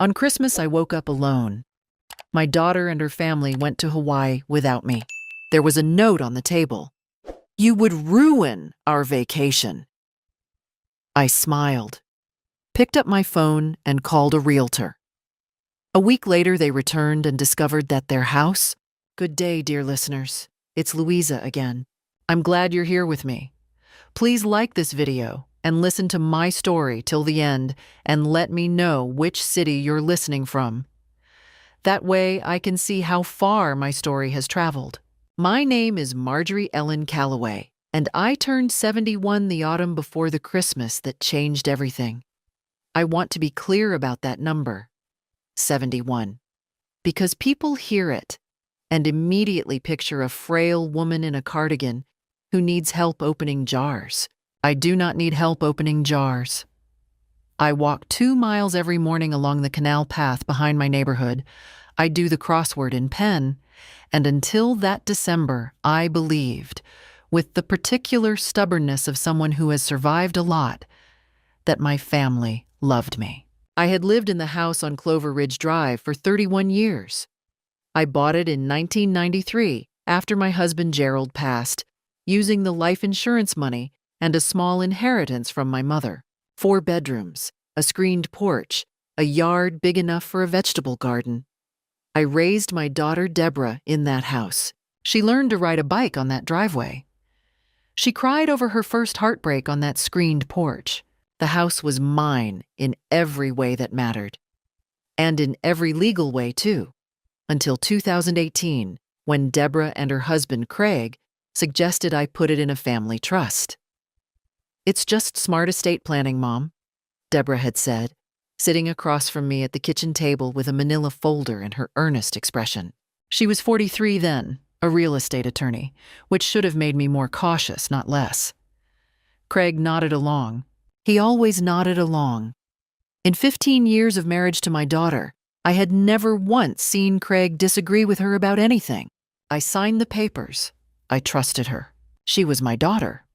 On Christmas, I woke up alone. My daughter and her family went to Hawaii without me. There was a note on the table. "You would ruin our vacation." I smiled, picked up my phone, and called a realtor. A week later, they returned and discovered that their house— Good day, dear listeners. It's Louisa again. I'm glad you're here with me. Please like this video and listen to my story till the end and let me know which city you're listening from. That way I can see how far my story has traveled. My name is Marjorie Ellen Calloway, and I turned 71 the autumn before the Christmas that changed everything. I want to be clear about that number, 71, because people hear it and immediately picture a frail woman in a cardigan who needs help opening jars. I do not need help opening jars. I walk 2 miles every morning along the canal path behind my neighborhood. I do the crossword in pen, and until that December, I believed, with the particular stubbornness of someone who has survived a lot, that my family loved me. I had lived in the house on Clover Ridge Drive for 31 years. I bought it in 1993 after my husband Gerald passed, using the life insurance money and a small inheritance from my mother. 4 bedrooms, a screened porch, a yard big enough for a vegetable garden. I raised my daughter Deborah in that house. She learned to ride a bike on that driveway. She cried over her first heartbreak on that screened porch. The house was mine in every way that mattered. And in every legal way, too. Until 2018, when Deborah and her husband Craig suggested I put it in a family trust. "It's just smart estate planning, Mom," Deborah had said, sitting across from me at the kitchen table with a manila folder and her earnest expression. She was 43 then, a real estate attorney, which should have made me more cautious, not less. Craig nodded along. He always nodded along. In 15 years of marriage to my daughter, I had never once seen Craig disagree with her about anything. I signed the papers. I trusted her. She was my daughter.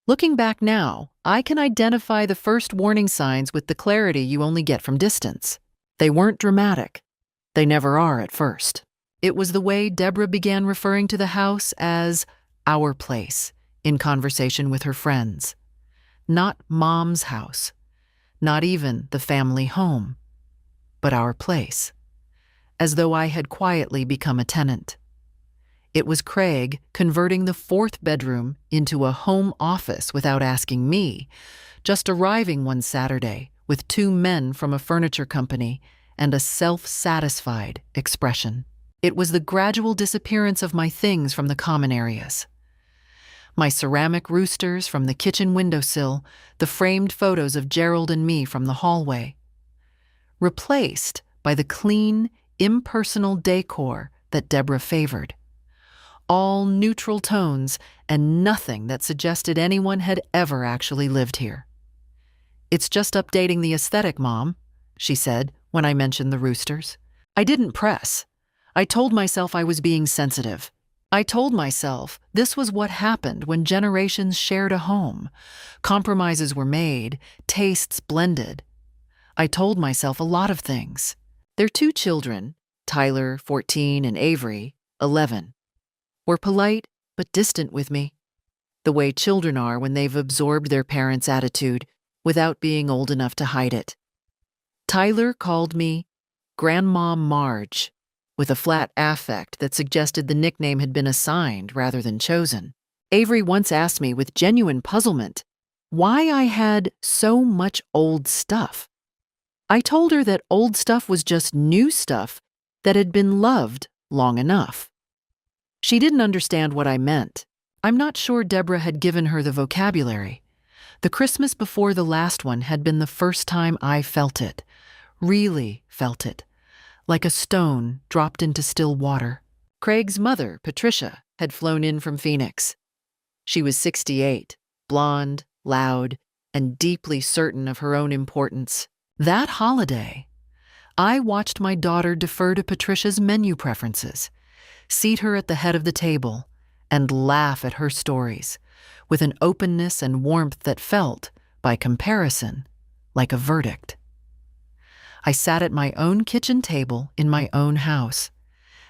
Looking back now, I can identify the first warning signs with the clarity you only get from distance. They weren't dramatic. They never are at first. It was the way Deborah began referring to the house as our place in conversation with her friends. Not Mom's house, not even the family home, but our place, as though I had quietly become a tenant. It was Craig converting the 4th bedroom into a home office without asking me, just arriving one Saturday with 2 men from a furniture company and a self-satisfied expression. It was the gradual disappearance of my things from the common areas. My ceramic roosters from the kitchen windowsill, the framed photos of Gerald and me from the hallway, replaced by the clean, impersonal decor that Deborah favored. All neutral tones and nothing that suggested anyone had ever actually lived here. "It's just updating the aesthetic, Mom," she said when I mentioned the roosters. I didn't press. I told myself I was being sensitive. I told myself this was what happened when generations shared a home. Compromises were made, tastes blended. I told myself a lot of things. Their 2 children, Tyler, 14, and Avery, 11, were polite but distant with me, the way children are when they've absorbed their parents' attitude without being old enough to hide it. Tyler called me Grandma Marge, with a flat affect that suggested the nickname had been assigned rather than chosen. Avery once asked me with genuine puzzlement why I had so much old stuff. I told her that old stuff was just new stuff that had been loved long enough. She didn't understand what I meant. I'm not sure Deborah had given her the vocabulary. The Christmas before the last one had been the first time I felt it, really felt it, like a stone dropped into still water. Craig's mother, Patricia, had flown in from Phoenix. She was 68, blonde, loud, and deeply certain of her own importance. That holiday, I watched my daughter defer to Patricia's menu preferences, seat her at the head of the table, and laugh at her stories, with an openness and warmth that felt, by comparison, like a verdict. I sat at my own kitchen table in my own house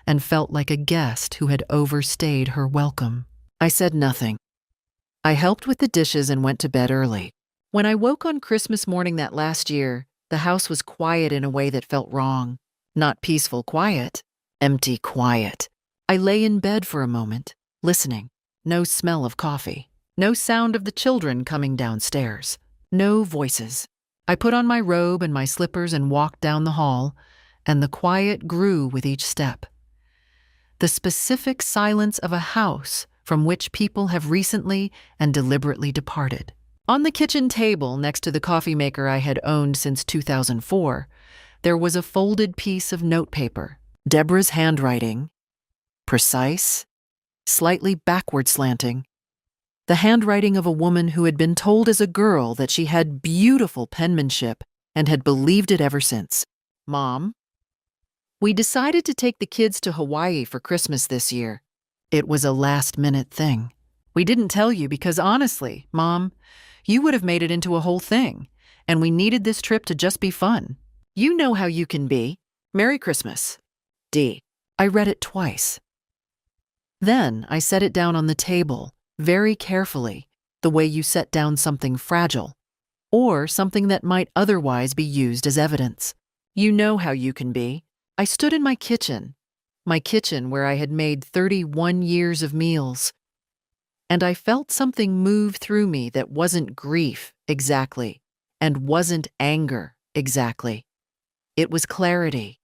and felt like a guest who had overstayed her welcome. I said nothing. I helped with the dishes and went to bed early. When I woke on Christmas morning that last year, the house was quiet in a way that felt wrong. Not peaceful quiet, empty quiet. I lay in bed for a moment, listening. No smell of coffee. No sound of the children coming downstairs. No voices. I put on my robe and my slippers and walked down the hall, and the quiet grew with each step. The specific silence of a house from which people have recently and deliberately departed. On the kitchen table next to the coffee maker I had owned since 2004, there was a folded piece of notepaper. Deborah's handwriting, precise, slightly backward slanting. The handwriting of a woman who had been told as a girl that she had beautiful penmanship and had believed it ever since. Mom, we decided to take the kids to Hawaii for Christmas this year. It was a last-minute thing. We didn't tell you because honestly, Mom, you would have made it into a whole thing, and we needed this trip to just be fun. You know how you can be. Merry Christmas. D. I read it twice. Then I set it down on the table, very carefully, the way you set down something fragile, or something that might otherwise be used as evidence. You know how you can be. I stood in my kitchen where I had made 31 years of meals, and I felt something move through me that wasn't grief exactly, and wasn't anger exactly. It was clarity.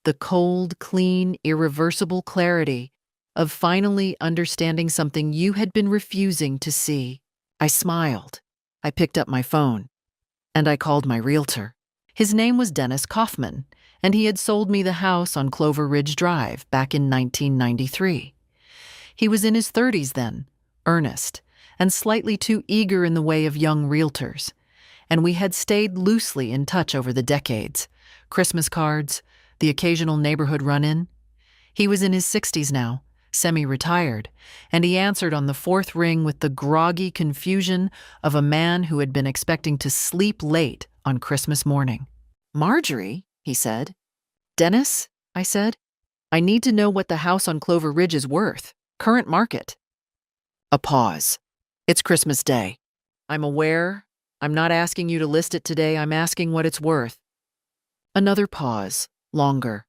The cold, clean, irreversible clarity of finally understanding something you had been refusing to see. I smiled. I picked up my phone, and I called my realtor. His name was Dennis Kaufman, and he had sold me the house on Clover Ridge Drive back in 1993. He was in his 30s then, earnest, and slightly too eager in the way of young realtors, and we had stayed loosely in touch over the decades. Christmas cards, the occasional neighborhood run-in. He was in his 60s now, semi-retired, and he answered on the fourth ring with the groggy confusion of a man who had been expecting to sleep late on Christmas morning. Marjorie, he said. Dennis, I said, I need to know what the house on Clover Ridge is worth. Current market. A pause. It's Christmas Day. I'm aware. I'm not asking you to list it today. I'm asking what it's worth. Another pause. Longer.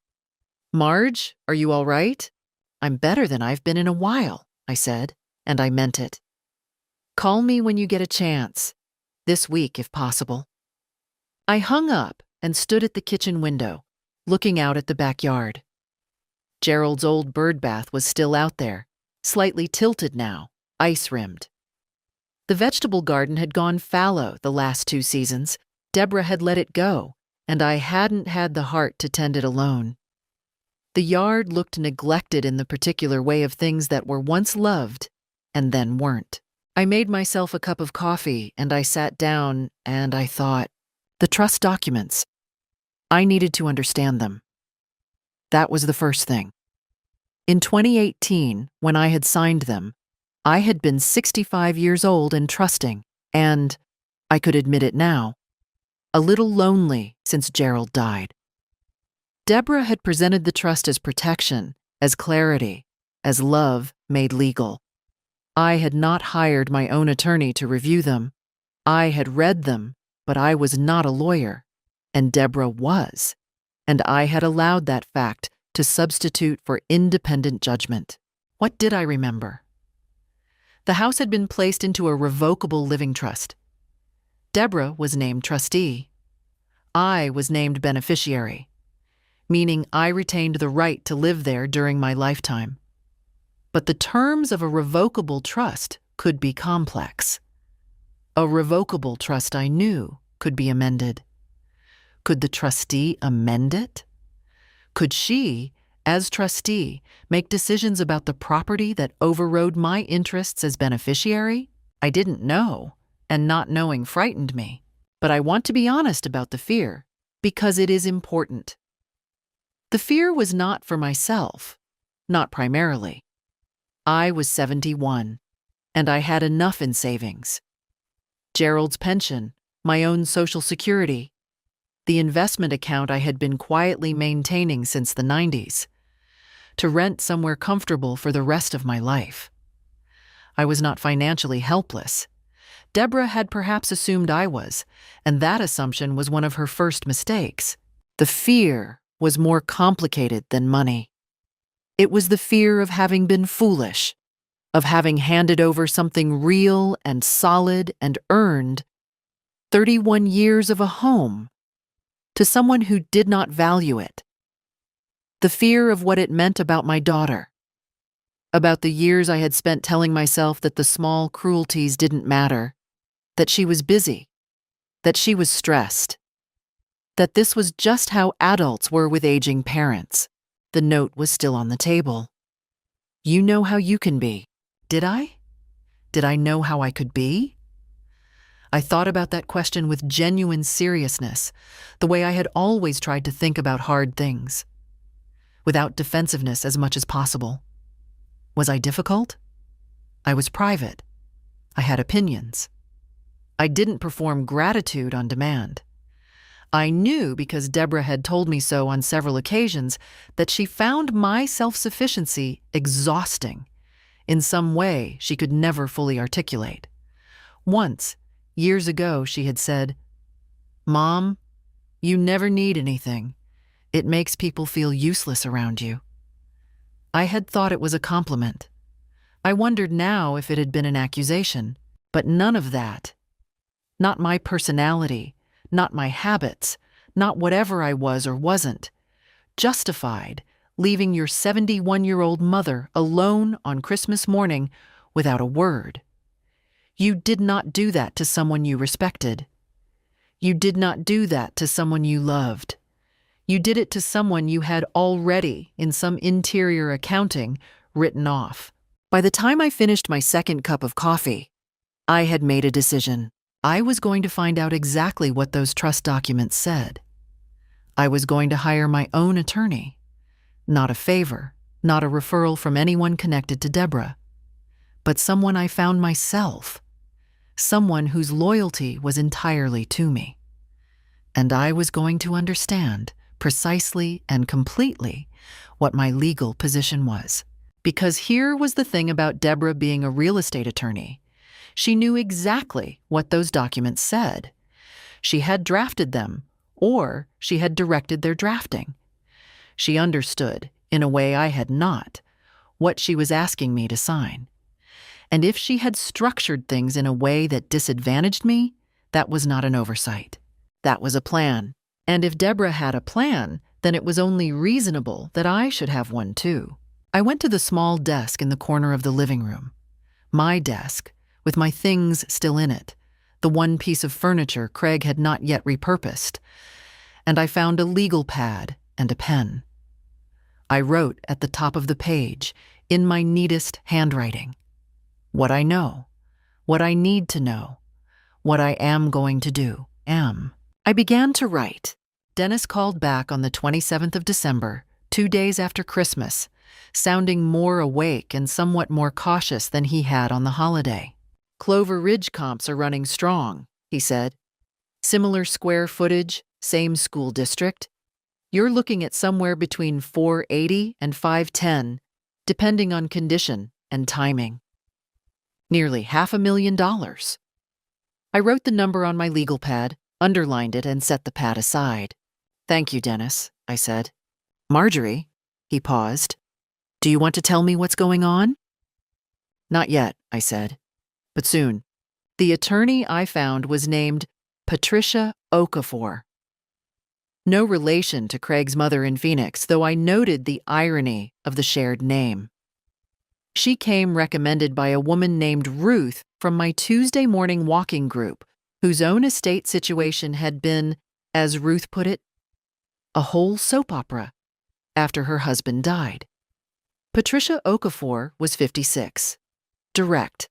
Marge, are you all right? I'm better than I've been in a while, I said, and I meant it. Call me when you get a chance. This week, if possible. I hung up and stood at the kitchen window, looking out at the backyard. Gerald's old bird bath was still out there, slightly tilted now, ice-rimmed. The vegetable garden had gone fallow the last 2 seasons. Deborah had let it go, and I hadn't had the heart to tend it alone. The yard looked neglected in the particular way of things that were once loved and then weren't. I made myself a cup of coffee and I sat down and I thought, the trust documents. I needed to understand them. That was the first thing. In 2018, when I had signed them, I had been 65 years old and trusting, and, I could admit it now, a little lonely since Gerald died. Deborah had presented the trust as protection, as clarity, as love made legal. I had not hired my own attorney to review them. I had read them, but I was not a lawyer, and Deborah was, and I had allowed that fact to substitute for independent judgment. What did I remember? The house had been placed into a revocable living trust. Deborah was named trustee. I was named beneficiary, meaning I retained the right to live there during my lifetime. But the terms of a revocable trust could be complex. A revocable trust, I knew, could be amended. Could the trustee amend it? Could she, as trustee, make decisions about the property that overrode my interests as beneficiary? I didn't know, and not knowing frightened me. But I want to be honest about the fear, because it is important. The fear was not for myself, not primarily. I was 71, and I had enough in savings. Gerald's pension, my own Social Security. the investment account I had been quietly maintaining since the 90s, to rent somewhere comfortable for the rest of my life. I was not financially helpless. Deborah had perhaps assumed I was, and that assumption was one of her first mistakes. The fear was more complicated than money. It was the fear of having been foolish, of having handed over something real and solid and earned 31 years of a home to someone who did not value it. The fear of what it meant about my daughter, about the years I had spent telling myself that the small cruelties didn't matter, that she was busy, that she was stressed, that this was just how adults were with aging parents. The note was still on the table. You know how you can be. Did I? Did I know how I could be? I thought about that question with genuine seriousness, the way I had always tried to think about hard things, without defensiveness as much as possible. Was I difficult? I was private. I had opinions. I didn't perform gratitude on demand. I knew, because Deborah had told me so on several occasions, that she found my self-sufficiency exhausting in some way she could never fully articulate. Once, years ago, she had said, "Mom, you never need anything. It makes people feel useless around you." I had thought it was a compliment. I wondered now if it had been an accusation, but none of that. Not my personality, not my habits, not whatever I was or wasn't, justified leaving your 71-year-old mother alone on Christmas morning without a word. You did not do that to someone you respected. You did not do that to someone you loved. You did it to someone you had already, in some interior accounting, written off. By the time I finished my second cup of coffee, I had made a decision. I was going to find out exactly what those trust documents said. I was going to hire my own attorney. Not a favor, not a referral from anyone connected to Deborah, but someone I found myself. Someone whose loyalty was entirely to me. And I was going to understand precisely and completely what my legal position was. Because here was the thing about Deborah being a real estate attorney. She knew exactly what those documents said. She had drafted them, or she had directed their drafting. She understood, in a way I had not, what she was asking me to sign. And if she had structured things in a way that disadvantaged me, that was not an oversight. That was a plan. And if Deborah had a plan, then it was only reasonable that I should have one too. I went to the small desk in the corner of the living room. My desk, with my things still in it, the one piece of furniture Craig had not yet repurposed, and I found a legal pad and a pen. I wrote at the top of the page, in my neatest handwriting, what I know, what I need to know, what I am going to do, I began to write. Dennis called back on the 27th of December, 2 days after Christmas, sounding more awake and somewhat more cautious than he had on the holiday. "Clover Ridge comps are running strong," he said. "Similar square footage, same school district. You're looking at somewhere between 480 and 510, depending on condition and timing. Nearly $500,000. I wrote the number on my legal pad, underlined it, and set the pad aside. "Thank you, Dennis," I said. "Marjorie," he paused. "Do you want to tell me what's going on?" "Not yet," I said, "but soon." The attorney I found was named Patricia Okafor. No relation to Craig's mother in Phoenix, though I noted the irony of the shared name. She came recommended by a woman named Ruth from my Tuesday morning walking group, whose own estate situation had been, as Ruth put it, a whole soap opera after her husband died. Patricia Okafor was 56, direct,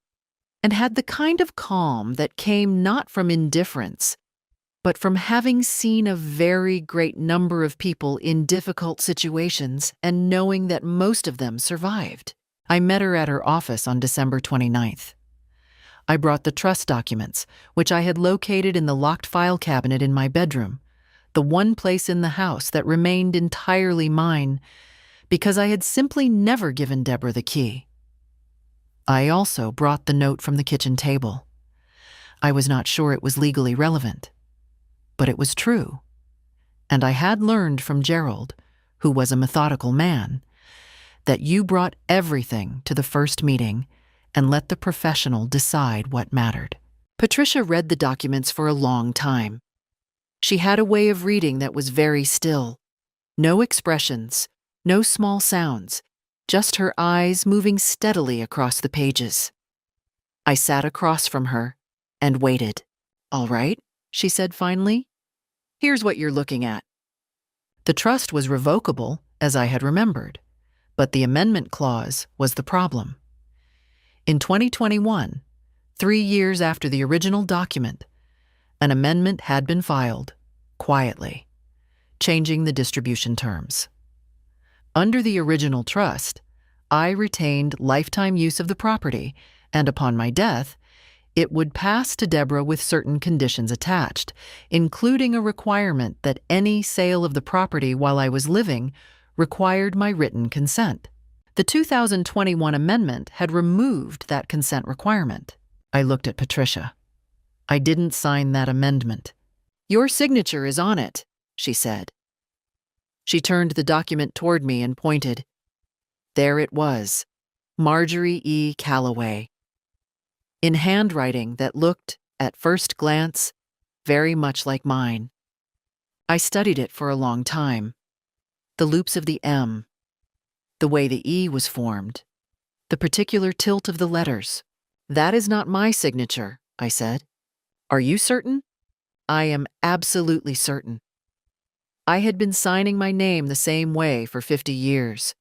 and had the kind of calm that came not from indifference, but from having seen a very great number of people in difficult situations and knowing that most of them survived. I met her at her office on December 29th. I brought the trust documents, which I had located in the locked file cabinet in my bedroom, the one place in the house that remained entirely mine, because I had simply never given Deborah the key. I also brought the note from the kitchen table. I was not sure it was legally relevant, but it was true. And I had learned from Gerald, who was a methodical man, that you brought everything to the first meeting and let the professional decide what mattered. Patricia read the documents for a long time. She had a way of reading that was very still. No expressions, no small sounds, just her eyes moving steadily across the pages. I sat across from her and waited. "All right," she said finally. "Here's what you're looking at." The trust was revocable, as I had remembered, but the amendment clause was the problem. In 2021, 3 years after the original document, an amendment had been filed, quietly, changing the distribution terms. Under the original trust, I retained lifetime use of the property, and upon my death, it would pass to Deborah with certain conditions attached, including a requirement that any sale of the property while I was living required my written consent. The 2021 amendment had removed that consent requirement. I looked at Patricia. "I didn't sign that amendment." "Your signature is on it," she said. She turned the document toward me and pointed. There it was, Marjorie E. Calloway, in handwriting that looked, at first glance, very much like mine. I studied it for a long time. The loops of the M, the way the E was formed, the particular tilt of the letters. "That is not my signature," I said. "Are you certain?" "I am absolutely certain. I had been signing my name the same way for 50 years.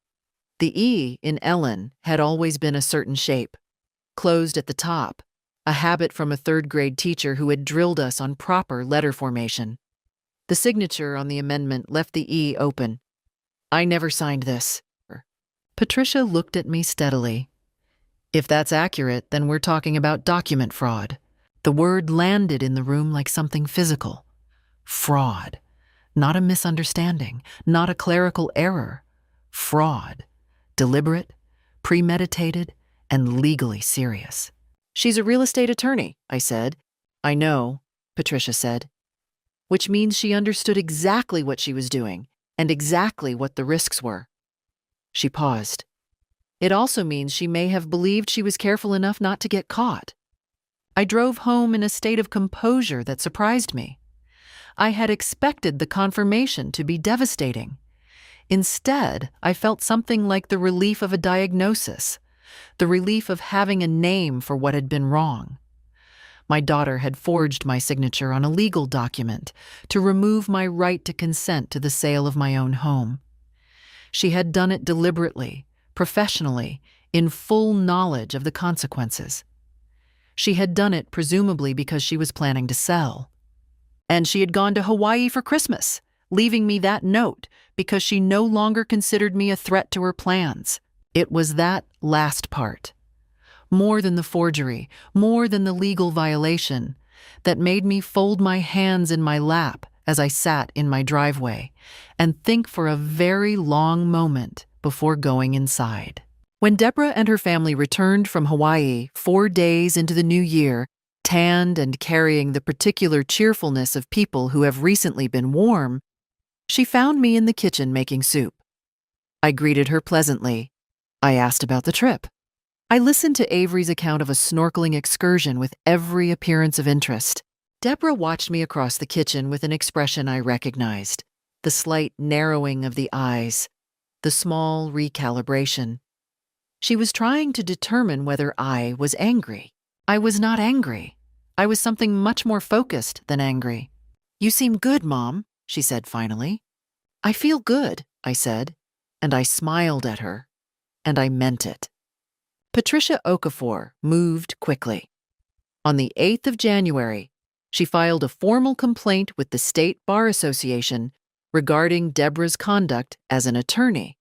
The E in Ellen had always been a certain shape, closed at the top, a habit from a third-grade teacher who had drilled us on proper letter formation. The signature on the amendment left the E open. I never signed this." Patricia looked at me steadily. "If that's accurate, then we're talking about document fraud." The word landed in the room like something physical. Fraud. Not a misunderstanding, not a clerical error. Fraud. Deliberate, premeditated, and legally serious. "She's a real estate attorney," I said. "I know," Patricia said. "Which means she understood exactly what she was doing and exactly what the risks were." She paused. "It also means she may have believed she was careful enough not to get caught." I drove home in a state of composure that surprised me. I had expected the confirmation to be devastating. Instead, I felt something like the relief of a diagnosis, the relief of having a name for what had been wrong. My daughter had forged my signature on a legal document to remove my right to consent to the sale of my own home. She had done it deliberately, professionally, in full knowledge of the consequences. She had done it presumably because she was planning to sell. And she had gone to Hawaii for Christmas, leaving me that note because she no longer considered me a threat to her plans. It was that last part, more than the forgery, more than the legal violation, that made me fold my hands in my lap as I sat in my driveway and think for a very long moment before going inside. When Deborah and her family returned from Hawaii 4 days into the new year, tanned and carrying the particular cheerfulness of people who have recently been warm, she found me in the kitchen making soup. I greeted her pleasantly. I asked about the trip. I listened to Avery's account of a snorkeling excursion with every appearance of interest. Deborah watched me across the kitchen with an expression I recognized, the slight narrowing of the eyes, the small recalibration. She was trying to determine whether I was angry. I was not angry. I was something much more focused than angry. "You seem good, Mom," she said finally. "I feel good," I said, and I smiled at her, and I meant it. Patricia Okafor moved quickly. On the 8th of January, she filed a formal complaint with the State Bar Association regarding Deborah's conduct as an attorney,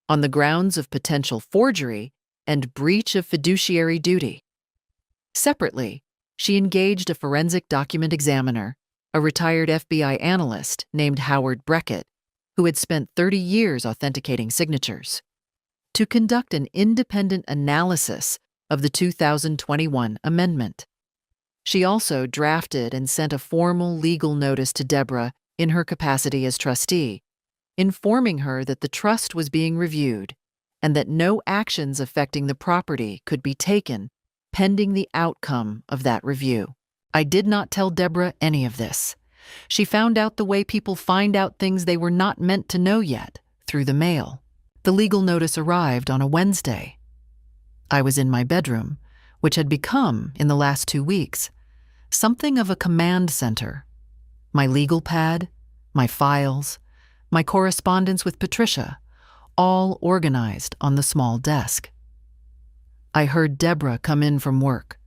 on the grounds of potential forgery and breach of fiduciary duty. Separately, she engaged a forensic document examiner, a retired FBI analyst named Howard Breckett, who had spent 30 years authenticating signatures, to conduct an independent analysis of the 2021 amendment. She also drafted and sent a formal legal notice to Deborah in her capacity as trustee, informing her that the trust was being reviewed and that no actions affecting the property could be taken pending the outcome of that review. I did not tell Deborah any of this. She found out the way people find out things they were not meant to know yet, through the mail. The legal notice arrived on a Wednesday. I was in my bedroom, which had become, in the last 2 weeks, something of a command center. My legal pad, my files, my correspondence with Patricia, all organized on the small desk. I heard Deborah come in from work,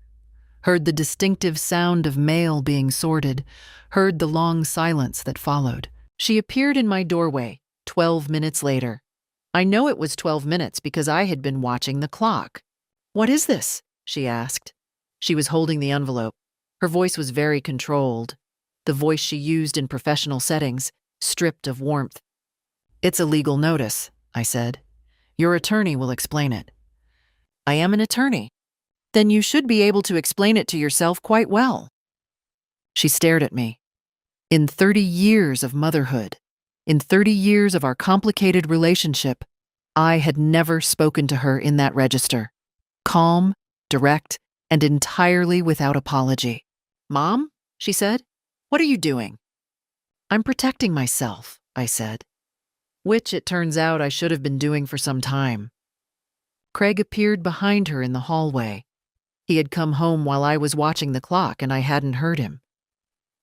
heard the distinctive sound of mail being sorted, heard the long silence that followed. She appeared in my doorway 12 minutes later. I know it was 12 minutes because I had been watching the clock. "What is this?" she asked. She was holding the envelope. Her voice was very controlled, the voice she used in professional settings, stripped of warmth. "It's a legal notice," I said. "Your attorney will explain it." "I am an attorney." "Then you should be able to explain it to yourself quite well." She stared at me. In 30 years of motherhood, in 30 years of our complicated relationship, I had never spoken to her in that register. Calm, direct, and entirely without apology. "Mom," she said, "what are you doing?" "I'm protecting myself," I said, which it turns out I should have been doing for some time. Craig appeared behind her in the hallway. He had come home while I was watching the clock and I hadn't heard him.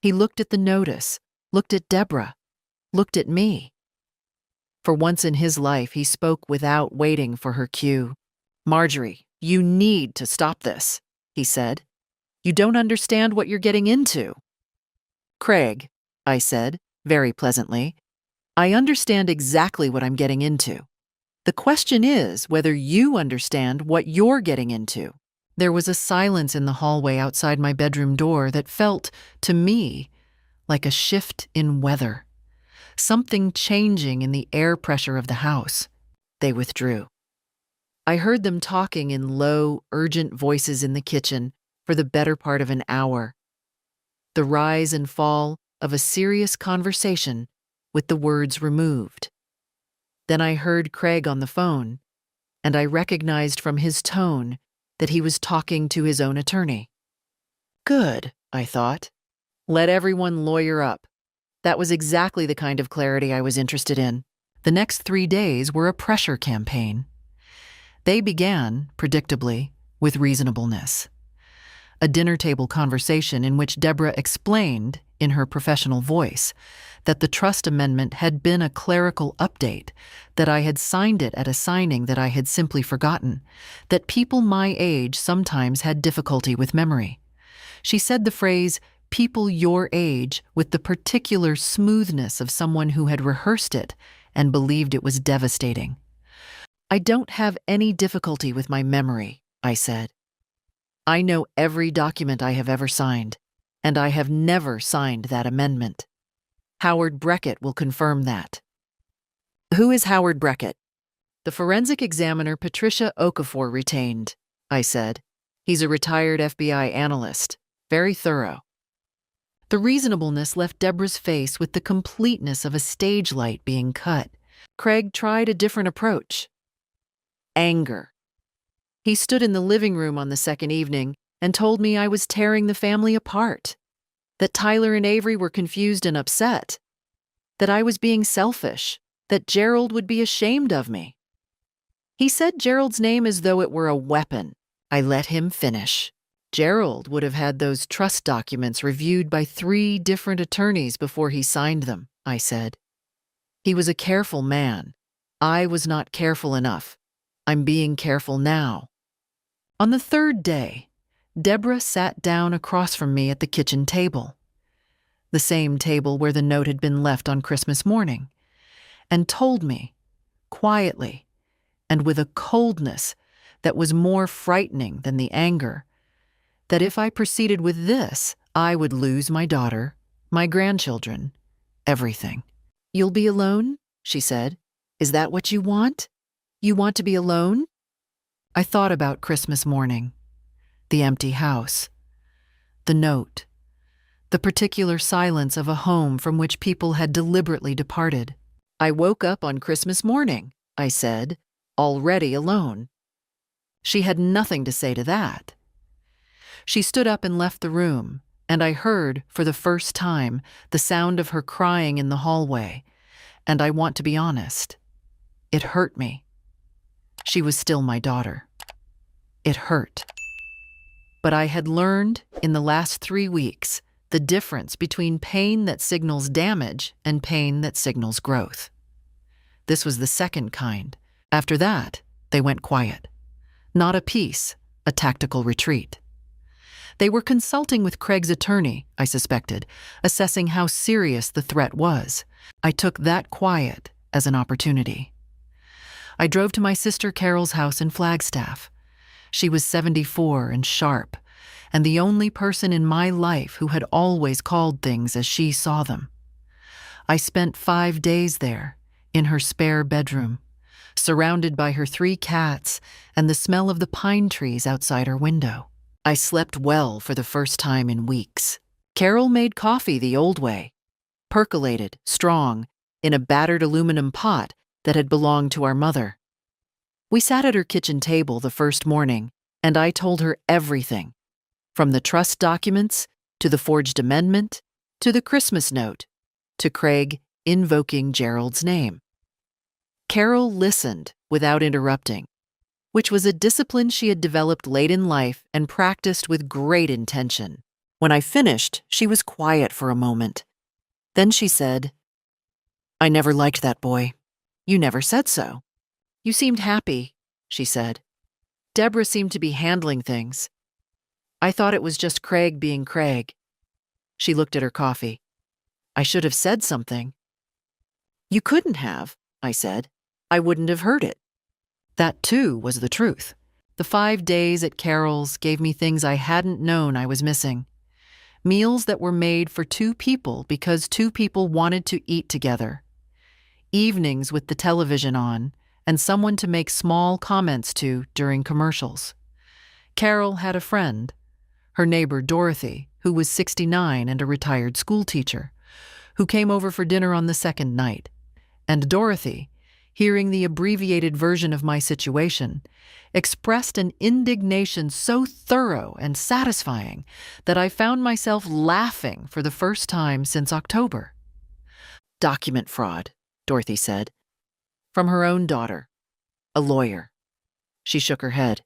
He looked at the notice, looked at Deborah, looked at me. For once in his life, he spoke without waiting for her cue. "Marjorie, you need to stop this," he said. "You don't understand what you're getting into." "Craig," I said, very pleasantly, "I understand exactly what I'm getting into. The question is whether you understand what you're getting into." There was a silence in the hallway outside my bedroom door that felt, to me, like a shift in weather. Something changing in the air pressure of the house. They withdrew. I heard them talking in low, urgent voices in the kitchen for the better part of an hour. The rise and fall of a serious conversation with the words removed. Then I heard Craig on the phone, and I recognized from his tone that he was talking to his own attorney. Good, I thought. Let everyone lawyer up. That was exactly the kind of clarity I was interested in. The next 3 days were a pressure campaign. They began, predictably, with reasonableness. A dinner table conversation in which Deborah explained, in her professional voice, that the trust amendment had been a clerical update, that I had signed it at a signing that I had simply forgotten, that people my age sometimes had difficulty with memory. She said the phrase, "people your age," with the particular smoothness of someone who had rehearsed it and believed it was devastating. "I don't have any difficulty with my memory," I said. "I know every document I have ever signed, and I have never signed that amendment. Howard Breckett will confirm that." "Who is Howard Breckett?" "The forensic examiner Patricia Okafor retained," I said. "He's a retired FBI analyst, very thorough." The reasonableness left Deborah's face with the completeness of a stage light being cut. Craig tried a different approach. Anger. He stood in the living room on the second evening and told me I was tearing the family apart, that Tyler and Avery were confused and upset, that I was being selfish, that Gerald would be ashamed of me. He said Gerald's name as though it were a weapon. I let him finish. Gerald would have had those trust documents reviewed by 3 different attorneys before he signed them, I said. He was a careful man. I was not careful enough. I'm being careful now. On the 3rd day, Deborah sat down across from me at the kitchen table, the same table where the note had been left on Christmas morning, and told me, quietly, and with a coldness that was more frightening than the anger, that if I proceeded with this, I would lose my daughter, My grandchildren. Everything. You'll be alone? She said. Is that what you want? You want to be alone? I thought about Christmas morning, the empty house, the note, the particular silence of a home from which people had deliberately departed. I woke up on Christmas morning, I said, already alone. She had nothing to say to that. She stood up and left the room, and I heard, for the first time, the sound of her crying in the hallway, and I want to be honest. It hurt me. She was still my daughter. It hurt. But I had learned, in the last 3 weeks, the difference between pain that signals damage and pain that signals growth. This was the second kind. After that, they went quiet. Not a peace, a tactical retreat. They were consulting with Craig's attorney, I suspected, assessing how serious the threat was. I took that quiet as an opportunity. I drove to my sister Carol's house in Flagstaff. She was 74 and sharp, and the only person in my life who had always called things as she saw them. I spent 5 days there, in her spare bedroom, surrounded by her 3 cats and the smell of the pine trees outside her window. I slept well for the first time in weeks. Carol made coffee the old way, percolated, strong, in a battered aluminum pot that had belonged to our mother. We sat at her kitchen table the first morning, and I told her everything, from the trust documents, to the forged amendment, to the Christmas note, to Craig invoking Gerald's name. Carol listened without interrupting, which was a discipline she had developed late in life and practiced with great intention. When I finished, she was quiet for a moment. Then she said, "I never liked that boy. You never said so. You seemed happy," she said. "Deborah seemed to be handling things. I thought it was just Craig being Craig." She looked at her coffee. "I should have said something." "You couldn't have," I said. "I wouldn't have heard it." That, too, was the truth. The 5 days at Carol's gave me things I hadn't known I was missing. Meals that were made for 2 people because 2 people wanted to eat together. Evenings with the television on and someone to make small comments to during commercials. Carol had a friend, her neighbor Dorothy, who was 69 and a retired school teacher, who came over for dinner on the second night. And Dorothy, hearing the abbreviated version of my situation, expressed an indignation so thorough and satisfying that I found myself laughing for the first time since October. "Document fraud," Dorothy said. "From her own daughter, a lawyer." She shook her head.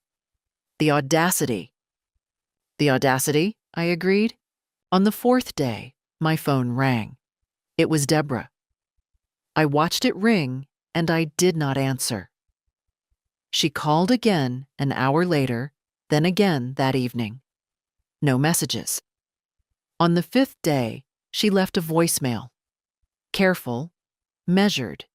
"The audacity." "The audacity," I agreed. On the 4th day, my phone rang. It was Deborah. I watched it ring, and I did not answer. She called again an hour later, then again that evening. No messages. On the 5th day, she left a voicemail. Careful, measured,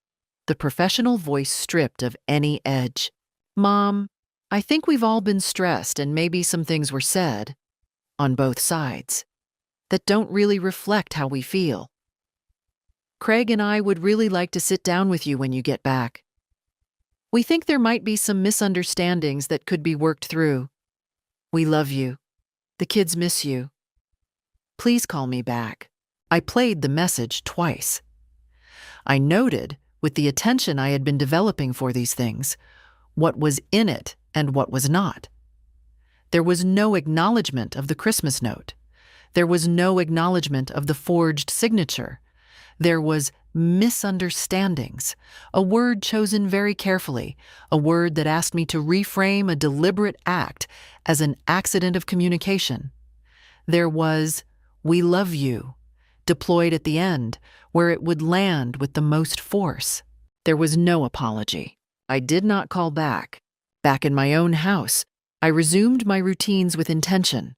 the professional voice stripped of any edge. "Mom, I think we've all been stressed and maybe some things were said, on both sides, that don't really reflect how we feel. Craig and I would really like to sit down with you when you get back. We think there might be some misunderstandings that could be worked through. We love you. The kids miss you. Please call me back." I played the message twice. I noted, with the attention I had been developing for these things, what was in it and what was not. There was no acknowledgement of the Christmas note. There was no acknowledgement of the forged signature. There was misunderstandings, a word chosen very carefully, a word that asked me to reframe a deliberate act as an accident of communication. There was "we love you," deployed at the end, where it would land with the most force. There was no apology. I did not call back. Back in my own house, I resumed my routines with intention.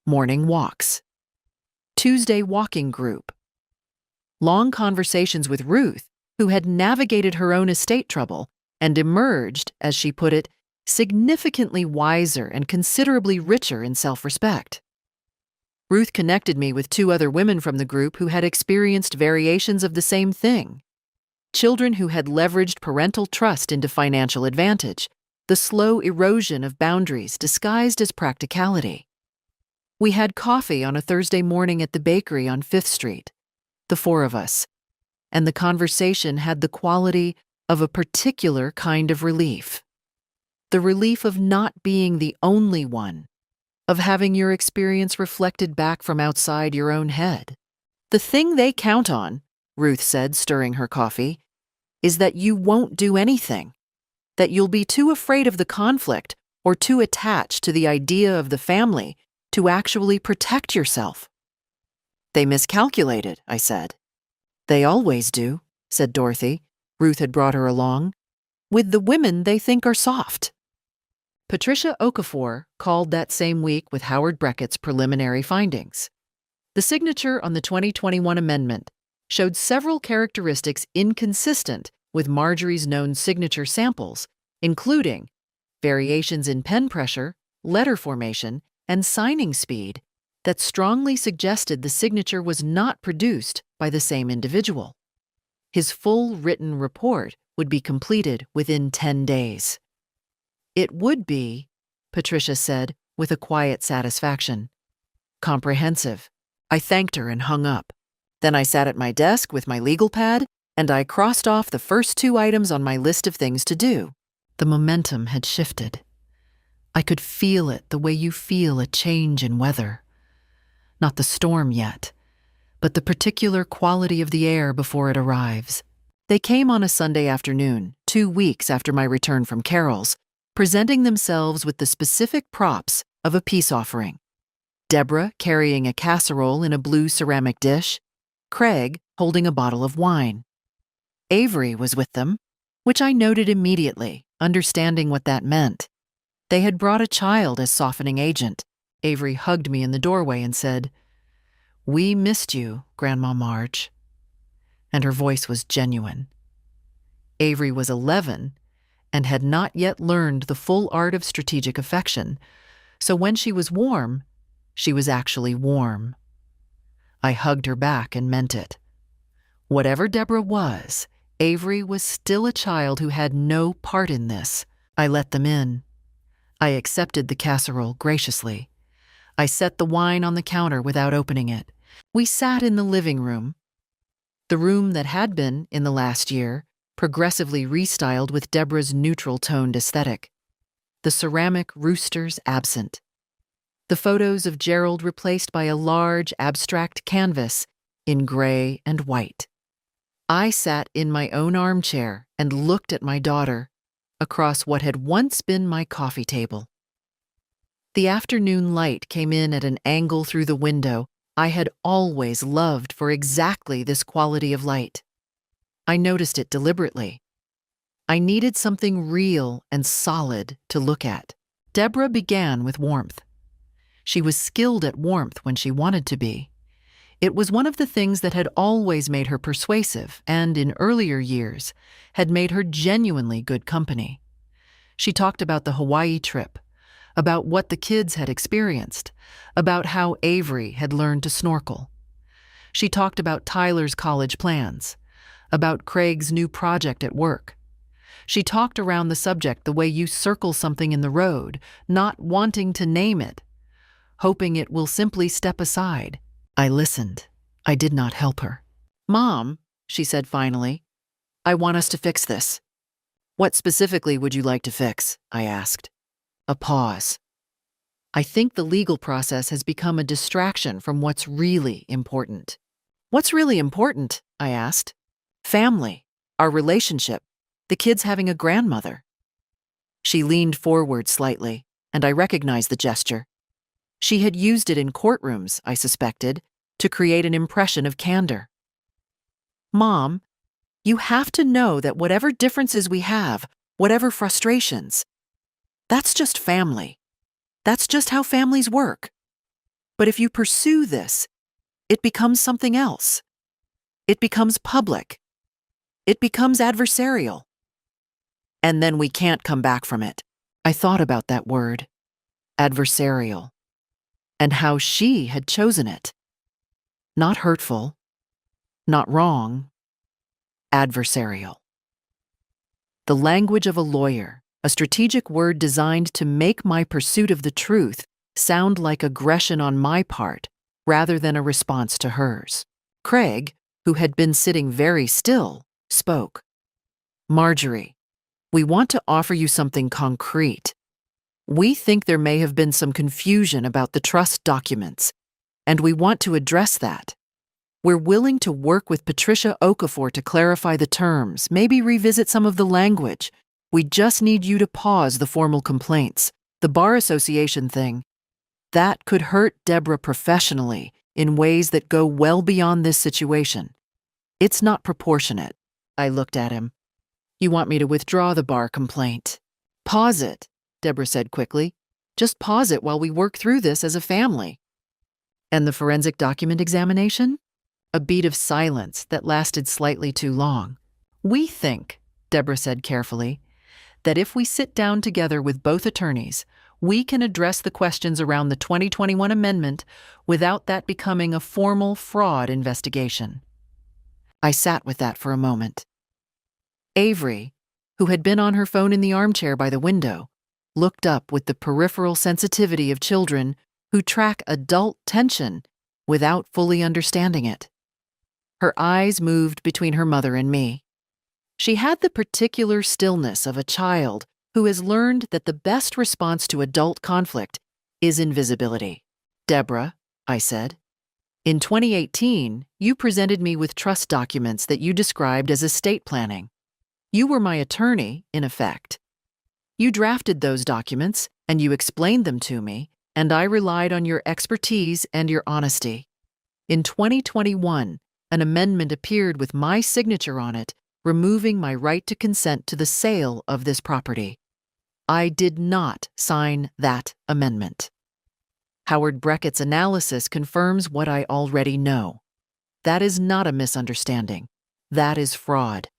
Morning walks. Tuesday walking group. Long conversations with Ruth, who had navigated her own estate trouble and emerged, as she put it, significantly wiser and considerably richer in self-respect. Ruth connected me with two other women from the group who had experienced variations of the same thing. Children who had leveraged parental trust into financial advantage, the slow erosion of boundaries disguised as practicality. We had coffee on a Thursday morning at the bakery on 5th Street, the four of us, and the conversation had the quality of a particular kind of relief. The relief of not being the only one, of having your experience reflected back from outside your own head. The thing they count on, Ruth said, stirring her coffee, is that you won't do anything, that you'll be too afraid of the conflict or too attached to the idea of the family to actually protect yourself. They miscalculated, I said. They always do, said Dorothy. Ruth had brought her along. With the women they think are soft. Patricia Okafor called that same week with Howard Brackett's preliminary findings. The signature on the 2021 amendment showed several characteristics inconsistent with Marjorie's known signature samples, including variations in pen pressure, letter formation, and signing speed that strongly suggested the signature was not produced by the same individual. His full written report would be completed within 10 days. It would be, Patricia said with a quiet satisfaction. Comprehensive. I thanked her and hung up. Then I sat at my desk with my legal pad, and I crossed off the first 2 items on my list of things to do. The momentum had shifted. I could feel it the way you feel a change in weather. Not the storm yet, but the particular quality of the air before it arrives. They came on a Sunday afternoon, 2 weeks after my return from Carol's, presenting themselves with the specific props of a peace offering. Deborah carrying a casserole in a blue ceramic dish, Craig holding a bottle of wine. Avery was with them, which I noted immediately, understanding what that meant. They had brought a child as softening agent. Avery hugged me in the doorway and said, "We missed you, Grandma Marge." And her voice was genuine. Avery was 11 and had not yet learned the full art of strategic affection, so when she was warm, she was actually warm. I hugged her back and meant it. Whatever Deborah was, Avery was still a child who had no part in this. I let them in. I accepted the casserole graciously. I set the wine on the counter without opening it. We sat in the living room, the room that had been, in the last year, progressively restyled with Deborah's neutral-toned aesthetic. The ceramic roosters absent. The photos of Gerald replaced by a large, abstract canvas in gray and white. I sat in my own armchair and looked at my daughter across what had once been my coffee table. The afternoon light came in at an angle through the window I had always loved for exactly this quality of light. I noticed it deliberately. I needed something real and solid to look at. Deborah began with warmth. She was skilled at warmth when she wanted to be. It was one of the things that had always made her persuasive and, in earlier years, had made her genuinely good company. She talked about the Hawaii trip, about what the kids had experienced, about how Avery had learned to snorkel. She talked about Tyler's college plans, about Craig's new project at work. She talked around the subject the way you circle something in the road, not wanting to name it, hoping it will simply step aside. I listened. I did not help her. "Mom," she said finally, "I want us to fix this." "What specifically would you like to fix?" I asked. A pause. "I think the legal process has become a distraction from what's really important." "What's really important?" I asked. "Family, our relationship, the kids having a grandmother." She leaned forward slightly, and I recognized the gesture. She had used it in courtrooms, I suspected, to create an impression of candor. "Mom, you have to know that whatever differences we have, whatever frustrations, that's just family. That's just how families work. But if you pursue this, it becomes something else. It becomes public. It becomes adversarial. And then we can't come back from it." I thought about that word, adversarial. and how she had chosen it. Not hurtful, not wrong, adversarial. The language of a lawyer, a strategic word designed to make my pursuit of the truth sound like aggression on my part rather than a response to hers. Craig, who had been sitting very still, spoke. Marjorie, we want to offer you something concrete. We think there may have been some confusion about the trust documents, and we want to address that. We're willing to work with Patricia Okafor to clarify the terms, maybe revisit some of the language. We just need you to pause the formal complaints. The Bar Association thing, that could hurt Deborah professionally in ways that go well beyond this situation. It's not proportionate. I looked at him. You want me to withdraw the bar complaint? Pause it, Deborah said quickly. Just pause it while we work through this as a family. And the forensic document examination? A beat of silence that lasted slightly too long. We think, Deborah said carefully, that if we sit down together with both attorneys, we can address the questions around the 2021 amendment without that becoming a formal fraud investigation. I sat with that for a moment. Avery, who had been on her phone in the armchair by the window, looked up with the peripheral sensitivity of children who track adult tension without fully understanding it. Her eyes moved between her mother and me. She had the particular stillness of a child who has learned that the best response to adult conflict is invisibility. Deborah, I said, in 2018, you presented me with trust documents that you described as estate planning. You were my attorney, in effect. You drafted those documents, and you explained them to me, and I relied on your expertise and your honesty. In 2021, an amendment appeared with my signature on it, removing my right to consent to the sale of this property. I did not sign that amendment. Howard Brackett's analysis confirms what I already know. That is not a misunderstanding. That is fraud.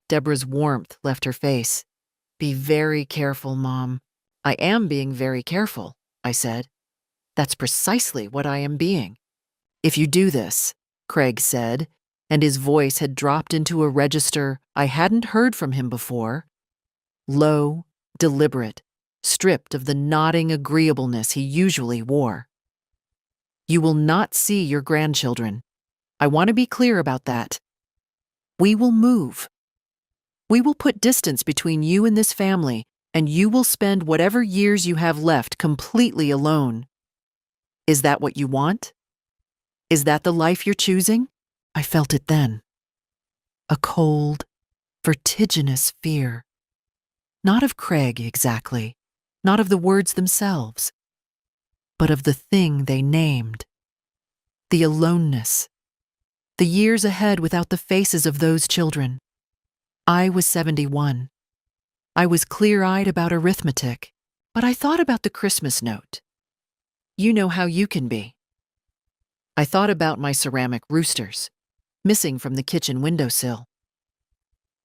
Deborah's warmth left her face. Be very careful, Mom. I am being very careful, I said. That's precisely what I am being. If you do this, Craig said, and his voice had dropped into a register I hadn't heard from him before. Low, deliberate, stripped of the nodding agreeableness he usually wore. You will not see your grandchildren. I want to be clear about that. We will move. We will put distance between you and this family, and you will spend whatever years you have left completely alone. Is that what you want? Is that the life you're choosing? I felt it then. A cold, vertiginous fear. Not of Craig exactly, not of the words themselves, but of the thing they named. The aloneness. The years ahead without the faces of those children. I was 71. I was clear-eyed about arithmetic, but I thought about the Christmas note. You know how you can be. I thought about my ceramic roosters, missing from the kitchen windowsill.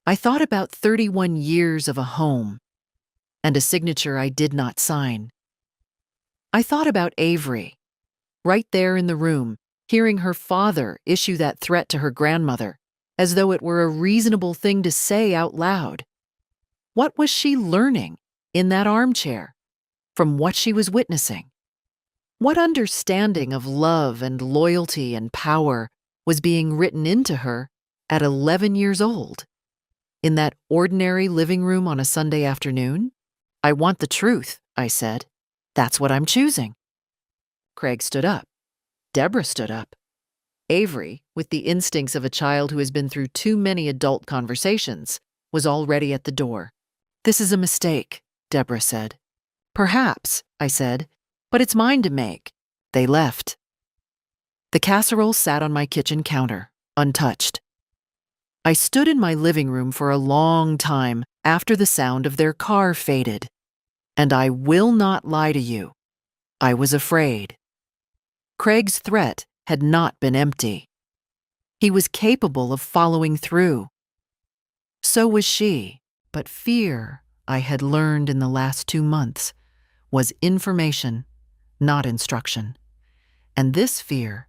I thought about 31 years of a home and a signature I did not sign. I thought about Avery, right there in the room, hearing her father issue that threat to her grandmother, as though it were a reasonable thing to say out loud. What was she learning in that armchair from what she was witnessing? What understanding of love and loyalty and power was being written into her at 11 years old? In that ordinary living room on a Sunday afternoon? I want the truth, I said. That's what I'm choosing. Craig stood up. Deborah stood up. Avery, with the instincts of a child who has been through too many adult conversations, was already at the door. This is a mistake, Deborah said. Perhaps, I said, but it's mine to make. They left. The casserole sat on my kitchen counter, untouched. I stood in my living room for a long time after the sound of their car faded. And I will not lie to you. I was afraid. Craig's threat had not been empty. He was capable of following through. So was she, but fear, I had learned in the last 2 months, was information, not instruction. And this fear,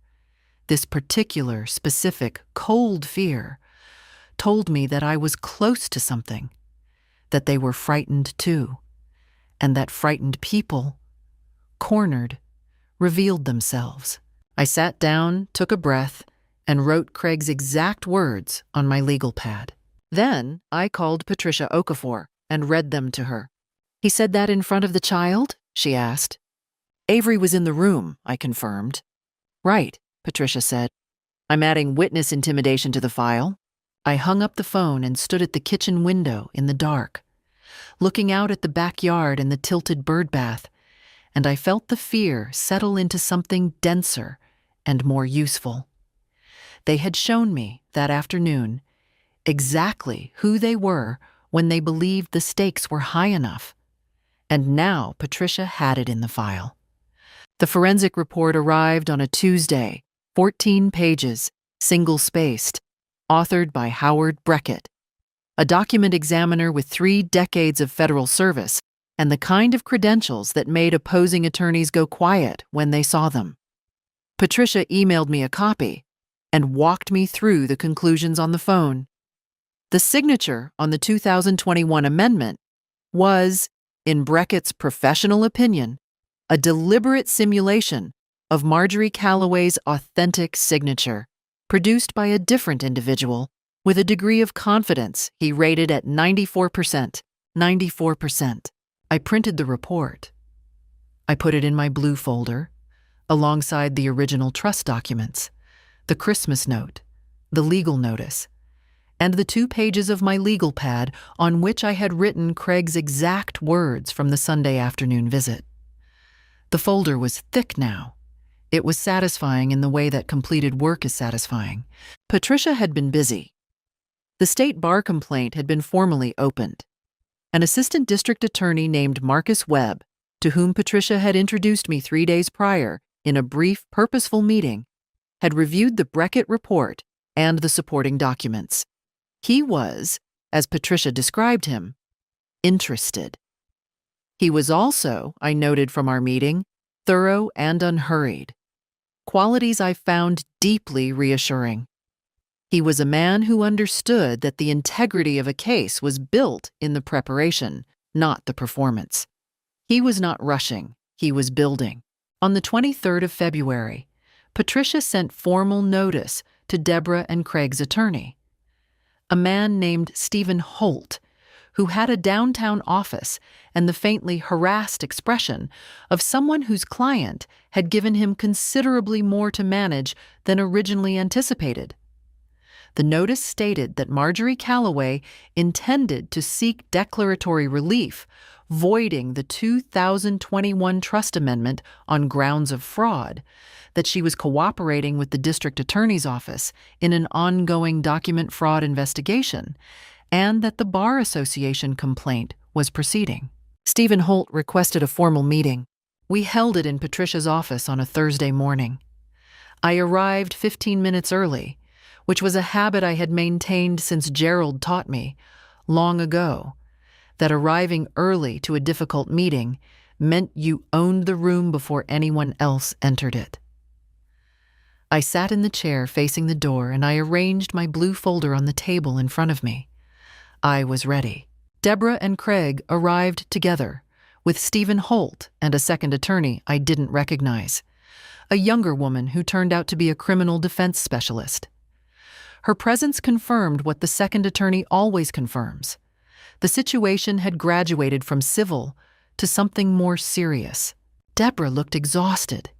this particular, specific, cold fear, told me that I was close to something, that they were frightened too, and that frightened people, cornered, revealed themselves. I sat down, took a breath, and wrote Craig's exact words on my legal pad. Then I called Patricia Okafor and read them to her. "He said that in front of the child?" she asked. "Avery was in the room," I confirmed. "Right," Patricia said. "I'm adding witness intimidation to the file." I hung up the phone and stood at the kitchen window in the dark, looking out at the backyard and the tilted bird bath, and I felt the fear settle into something denser and more useful. They had shown me, that afternoon, exactly who they were when they believed the stakes were high enough. And now Patricia had it in the file. The forensic report arrived on a Tuesday, 14 pages, single-spaced, authored by Howard Breckett, a document examiner with 3 decades of federal service and the kind of credentials that made opposing attorneys go quiet when they saw them. Patricia emailed me a copy and walked me through the conclusions on the phone. The signature on the 2021 amendment was, in Breckett's professional opinion, a deliberate simulation of Marjorie Calloway's authentic signature, produced by a different individual with a degree of confidence he rated at 94%. 94%. I printed the report. I put it in my blue folder, alongside the original trust documents, the Christmas note, the legal notice, and the 2 pages of my legal pad on which I had written Craig's exact words from the Sunday afternoon visit. The folder was thick now. It was satisfying in the way that completed work is satisfying. Patricia had been busy. The state bar complaint had been formally opened. An assistant district attorney named Marcus Webb, to whom Patricia had introduced me 3 days prior in a brief, purposeful meeting, had reviewed the Breckett report and the supporting documents. He was, as Patricia described him, interested. He was also, I noted from our meeting, thorough and unhurried, qualities I found deeply reassuring. He was a man who understood that the integrity of a case was built in the preparation, not the performance. He was not rushing, he was building. On the 23rd of February, Patricia sent formal notice to Deborah and Craig's attorney, a man named Stephen Holt, who had a downtown office and the faintly harassed expression of someone whose client had given him considerably more to manage than originally anticipated. The notice stated that Marjorie Calloway intended to seek declaratory relief, voiding the 2021 trust amendment on grounds of fraud, that she was cooperating with the district attorney's office in an ongoing document fraud investigation, and that the Bar Association complaint was proceeding. Stephen Holt requested a formal meeting. We held it in Patricia's office on a Thursday morning. I arrived 15 minutes early, which was a habit I had maintained since Gerald taught me, long ago, that arriving early to a difficult meeting meant you owned the room before anyone else entered it. I sat in the chair facing the door and I arranged my blue folder on the table in front of me. I was ready. Deborah and Craig arrived together, with Stephen Holt and a second attorney I didn't recognize, a younger woman who turned out to be a criminal defense specialist. Her presence confirmed what the second attorney always confirms. The situation had graduated from civil to something more serious. Deborah looked exhausted.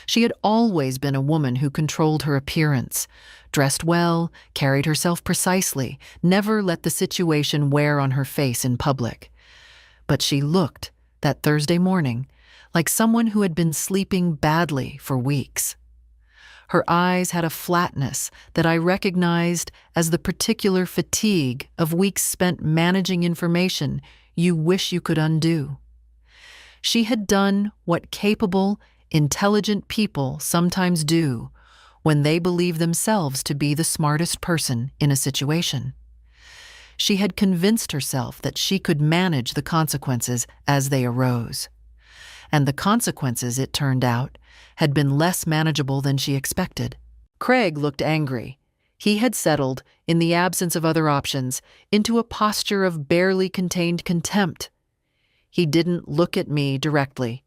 She had always been a woman who controlled her appearance, dressed well, carried herself precisely, never let the situation wear on her face in public. But she looked, that Thursday morning, like someone who had been sleeping badly for weeks. Her eyes had a flatness that I recognized as the particular fatigue of weeks spent managing information you wish you could undo. She had done what capable, intelligent people sometimes do when they believe themselves to be the smartest person in a situation. She had convinced herself that she could manage the consequences as they arose. And the consequences, it turned out, had been less manageable than she expected. Craig looked angry. He had settled, in the absence of other options, into a posture of barely contained contempt. He didn't look at me directly.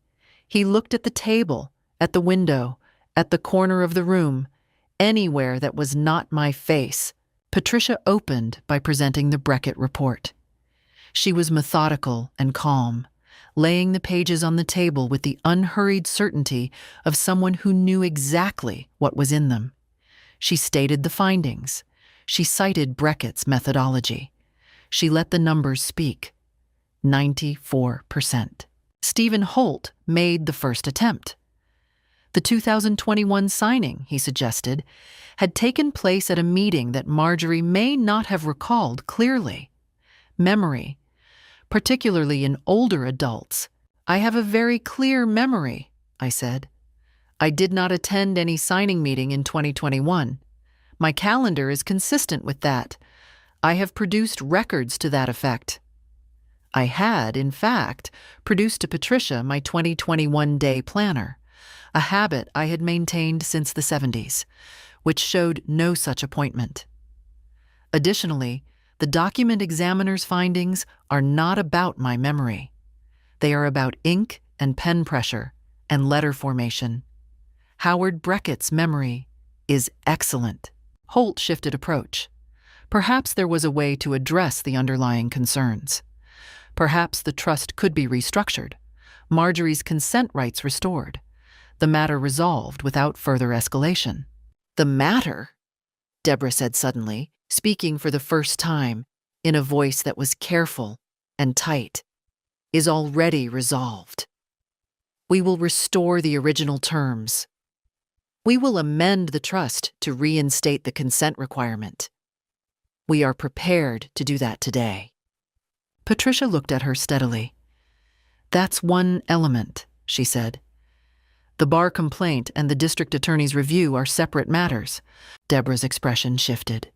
He looked at the table, at the window, at the corner of the room, anywhere that was not my face. Patricia opened by presenting the Breckett report. She was methodical and calm, laying the pages on the table with the unhurried certainty of someone who knew exactly what was in them. She stated the findings. She cited Breckett's methodology. She let the numbers speak. 94%. Stephen Holt made the first attempt. The 2021 signing, he suggested, had taken place at a meeting that Marjorie may not have recalled clearly. Memory, particularly in older adults. I have a very clear memory, I said. I did not attend any signing meeting in 2021. My calendar is consistent with that. I have produced records to that effect. I had, in fact, produced to Patricia my 2021 day planner, a habit I had maintained since the 70s, which showed no such appointment. Additionally, the document examiner's findings are not about my memory. They are about ink and pen pressure and letter formation. Howard Breckett's memory is excellent. Holt shifted approach. Perhaps there was a way to address the underlying concerns. Perhaps the trust could be restructured, Marjorie's consent rights restored, the matter resolved without further escalation. The matter, Deborah said suddenly, speaking for the first time, in a voice that was careful and tight, is already resolved. We will restore the original terms. We will amend the trust to reinstate the consent requirement. We are prepared to do that today. Patricia looked at her steadily. That's one element, she said. The bar complaint and the district attorney's review are separate matters. Deborah's expression shifted.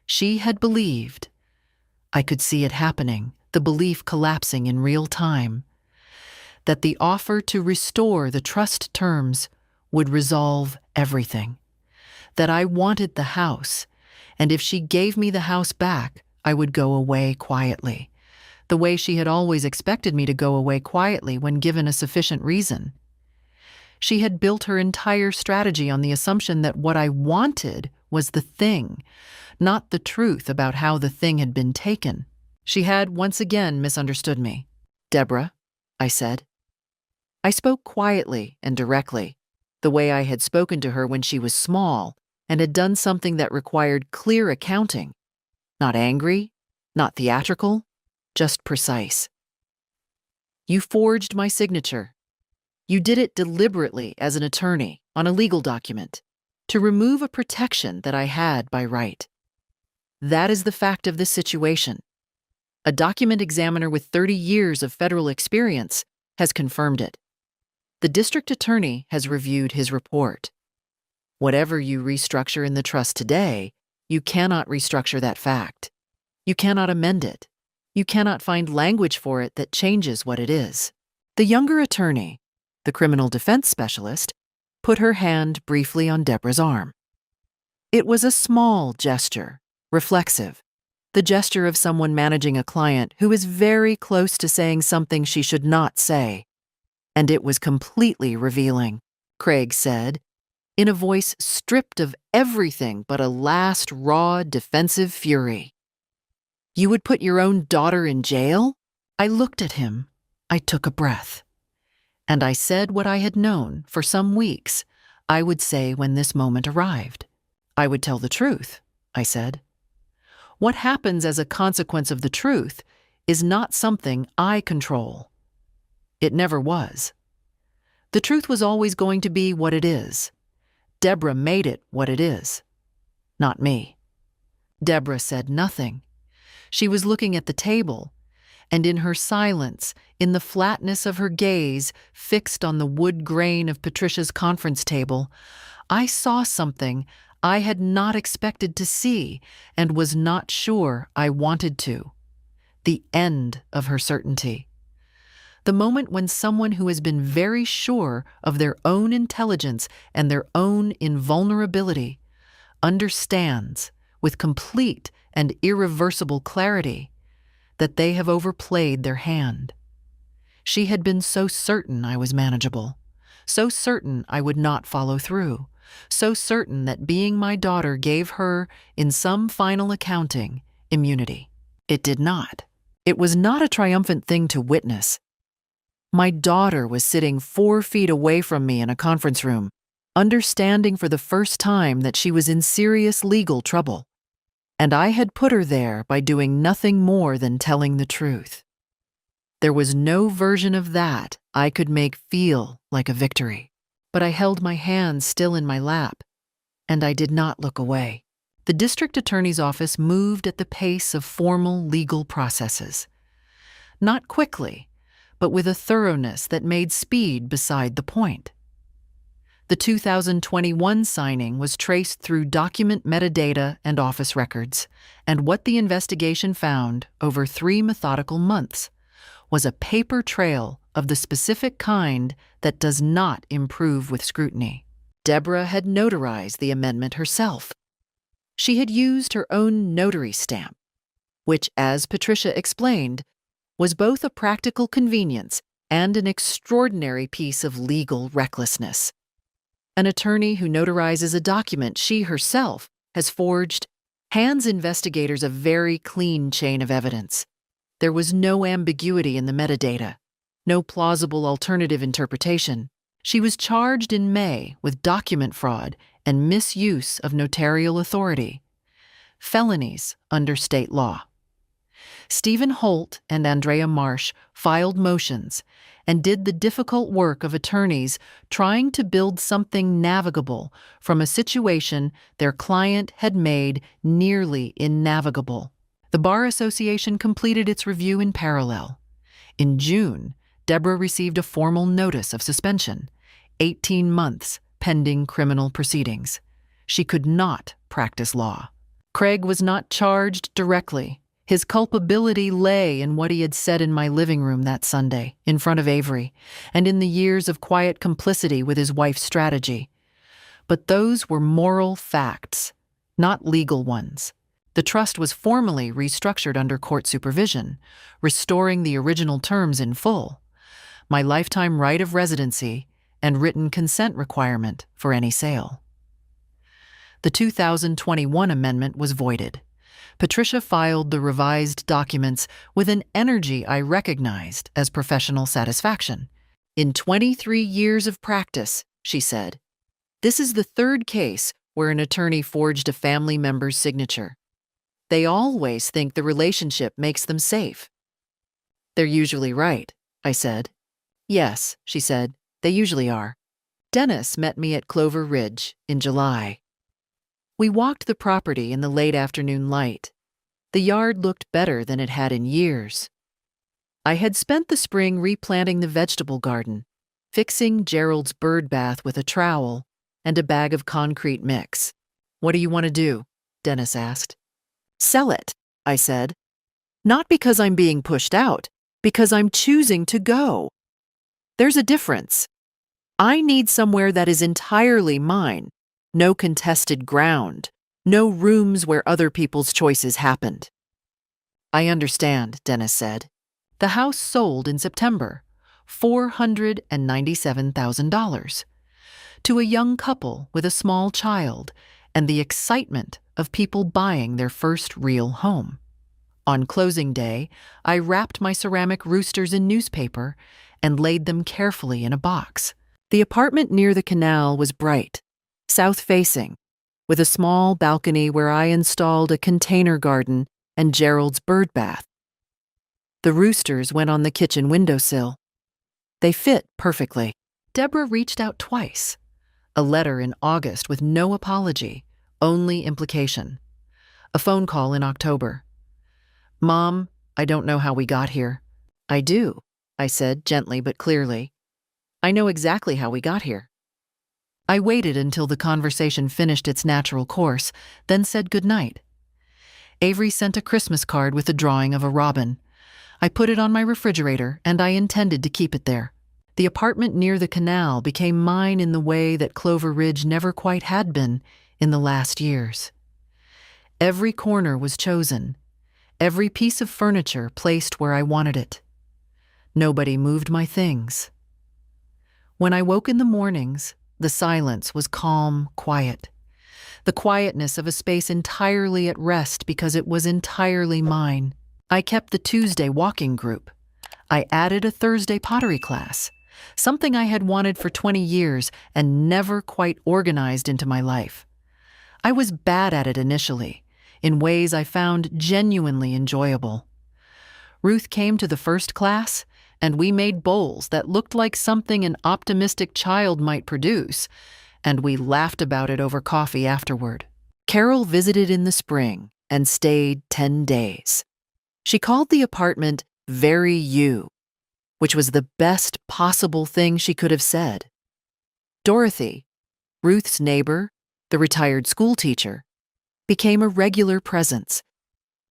She had believed. I could see it happening, the belief collapsing in real time, that the offer to restore the trust terms would resolve everything, that I wanted the house, and if she gave me the house back, I would go away quietly, the way she had always expected me to go away quietly when given a sufficient reason. She had built her entire strategy on the assumption that what I wanted was the thing, not the truth about how the thing had been taken. She had once again misunderstood me. Deborah, I said. I spoke quietly and directly, the way I had spoken to her when she was small and had done something that required clear accounting. Not angry, not theatrical, just precise. You forged my signature. You did it deliberately as an attorney on a legal document to remove a protection that I had by right. That is the fact of this situation. A document examiner with 30 years of federal experience has confirmed it. The district attorney has reviewed his report. Whatever you restructure in the trust today, you cannot restructure that fact. You cannot amend it. You cannot find language for it that changes what it is. The younger attorney, the criminal defense specialist, put her hand briefly on Deborah's arm. It was a small gesture, reflexive, the gesture of someone managing a client who is very close to saying something she should not say. And it was completely revealing, Craig said, in a voice stripped of everything but a last raw defensive fury. You would put your own daughter in jail? I looked at him. I took a breath. And I said what I had known for some weeks I would say when this moment arrived. I would tell the truth, I said. What happens as a consequence of the truth is not something I control. It never was. The truth was always going to be what it is. Deborah made it what it is, not me. Deborah said nothing. She was looking at the table, and in her silence, in the flatness of her gaze fixed on the wood grain of Patricia's conference table, I saw something I had not expected to see and was not sure I wanted to. The end of her certainty. The moment when someone who has been very sure of their own intelligence and their own invulnerability understands with complete and irreversible clarity that they have overplayed their hand. She had been so certain I was manageable, so certain I would not follow through, so certain that being my daughter gave her, in some final accounting, immunity. It did not. It was not a triumphant thing to witness. My daughter was sitting 4 feet away from me in a conference room, understanding for the first time that she was in serious legal trouble. And I had put her there by doing nothing more than telling the truth. There was no version of that I could make feel like a victory. But I held my hands still in my lap, and I did not look away. The district attorney's office moved at the pace of formal legal processes. Not quickly, but with a thoroughness that made speed beside the point. The 2021 signing was traced through document metadata and office records, and what the investigation found over 3 methodical months was a paper trail of the specific kind that does not improve with scrutiny. Deborah had notarized the amendment herself. She had used her own notary stamp, which, as Patricia explained, was both a practical convenience and an extraordinary piece of legal recklessness. An attorney who notarizes a document she herself has forged hands investigators a very clean chain of evidence. There was no ambiguity in the metadata, no plausible alternative interpretation. She was charged in May with document fraud and misuse of notarial authority, felonies under state law. Stephen Holt and Andrea Marsh filed motions and did the difficult work of attorneys trying to build something navigable from a situation their client had made nearly innavigable. The Bar Association completed its review in parallel. In June, Deborah received a formal notice of suspension, 18 months pending criminal proceedings. She could not practice law. Craig was not charged directly. His culpability lay in what he had said in my living room that Sunday, in front of Avery, and in the years of quiet complicity with his wife's strategy. But those were moral facts, not legal ones. The trust was formally restructured under court supervision, restoring the original terms in full, my lifetime right of residency and written consent requirement for any sale. The 2021 amendment was voided. Patricia filed the revised documents with an energy I recognized as professional satisfaction. In 23 years of practice, she said, this is the 3rd case where an attorney forged a family member's signature. They always think the relationship makes them safe. They're usually right, I said. Yes, she said, they usually are. Dennis met me at Clover Ridge in July. We walked the property in the late afternoon light. The yard looked better than it had in years. I had spent the spring replanting the vegetable garden, fixing Gerald's bird bath with a trowel and a bag of concrete mix. What do you want to do? Dennis asked. Sell it, I said. Not because I'm being pushed out, because I'm choosing to go. There's a difference. I need somewhere that is entirely mine. No contested ground, no rooms where other people's choices happened. I understand, Dennis said. The house sold in September, $497,000, to a young couple with a small child and the excitement of people buying their first real home. On closing day, I wrapped my ceramic roosters in newspaper and laid them carefully in a box. The apartment near the canal was bright, south-facing, with a small balcony where I installed a container garden and Gerald's bird bath. The roosters went on the kitchen windowsill. They fit perfectly. Deborah reached out twice. A letter in August with no apology, only implication. A phone call in October. Mom, I don't know how we got here. I do, I said gently but clearly. I know exactly how we got here. I waited until the conversation finished its natural course, then said goodnight. Avery sent a Christmas card with a drawing of a robin. I put it on my refrigerator, and I intended to keep it there. The apartment near the canal became mine in the way that Clover Ridge never quite had been in the last years. Every corner was chosen, every piece of furniture placed where I wanted it. Nobody moved my things. When I woke in the mornings, the silence was calm, quiet. The quietness of a space entirely at rest because it was entirely mine. I kept the Tuesday walking group. I added a Thursday pottery class, something I had wanted for 20 years and never quite organized into my life. I was bad at it initially, in ways I found genuinely enjoyable. Ruth came to the first class, and we made bowls that looked like something an optimistic child might produce, and we laughed about it over coffee afterward. Carol visited in the spring and stayed 10 days. She called the apartment Very You, which was the best possible thing she could have said. Dorothy, Ruth's neighbor, the retired school teacher, became a regular presence,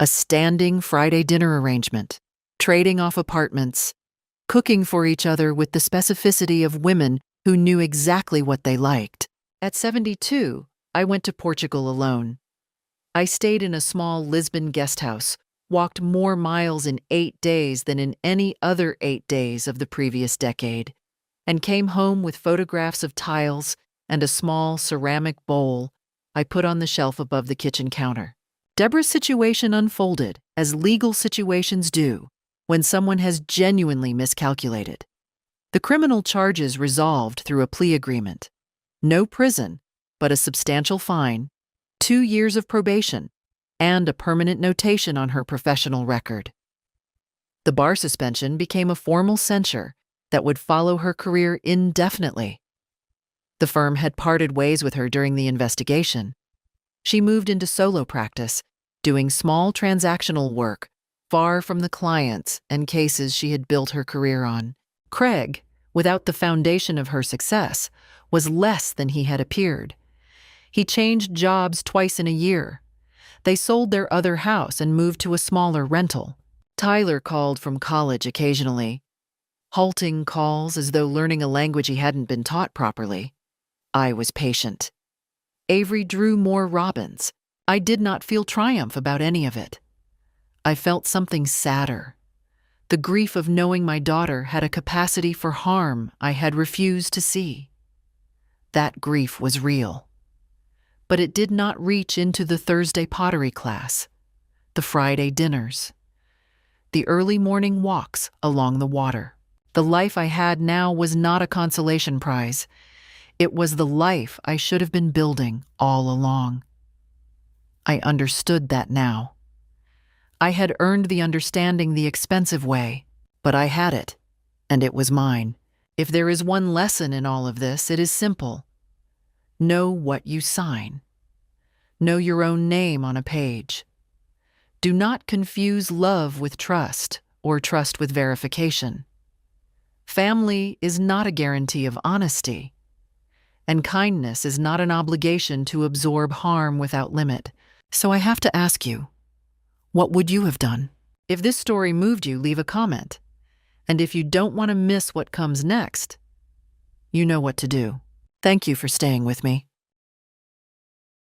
a standing Friday dinner arrangement, trading off apartments, cooking for each other with the specificity of women who knew exactly what they liked. At 72, I went to Portugal alone. I stayed in a small Lisbon guest house, walked more miles in 8 days than in any other 8 days of the previous decade, and came home with photographs of tiles and a small ceramic bowl I put on the shelf above the kitchen counter. Deborah's situation unfolded, as legal situations do, when someone has genuinely miscalculated. The criminal charges resolved through a plea agreement. No prison, but a substantial fine, 2 years of probation, and a permanent notation on her professional record. The bar suspension became a formal censure that would follow her career indefinitely. The firm had parted ways with her during the investigation. She moved into solo practice, doing small transactional work, far from the clients and cases she had built her career on. Craig, without the foundation of her success, was less than he had appeared. He changed jobs twice in a year. They sold their other house and moved to a smaller rental. Tyler called from college occasionally, halting calls as though learning a language he hadn't been taught properly. I was patient. Avery drew more robins. I did not feel triumph about any of it. I felt something sadder. The grief of knowing my daughter had a capacity for harm I had refused to see. That grief was real. But it did not reach into the Thursday pottery class, the Friday dinners, the early morning walks along the water. The life I had now was not a consolation prize. It was the life I should have been building all along. I understood that now. I had earned the understanding the expensive way, but I had it, and it was mine. If there is one lesson in all of this, it is simple. Know what you sign. Know your own name on a page. Do not confuse love with trust or trust with verification. Family is not a guarantee of honesty, and kindness is not an obligation to absorb harm without limit. So I have to ask you, what would you have done? If this story moved you, leave a comment. And if you don't want to miss what comes next, you know what to do. Thank you for staying with me.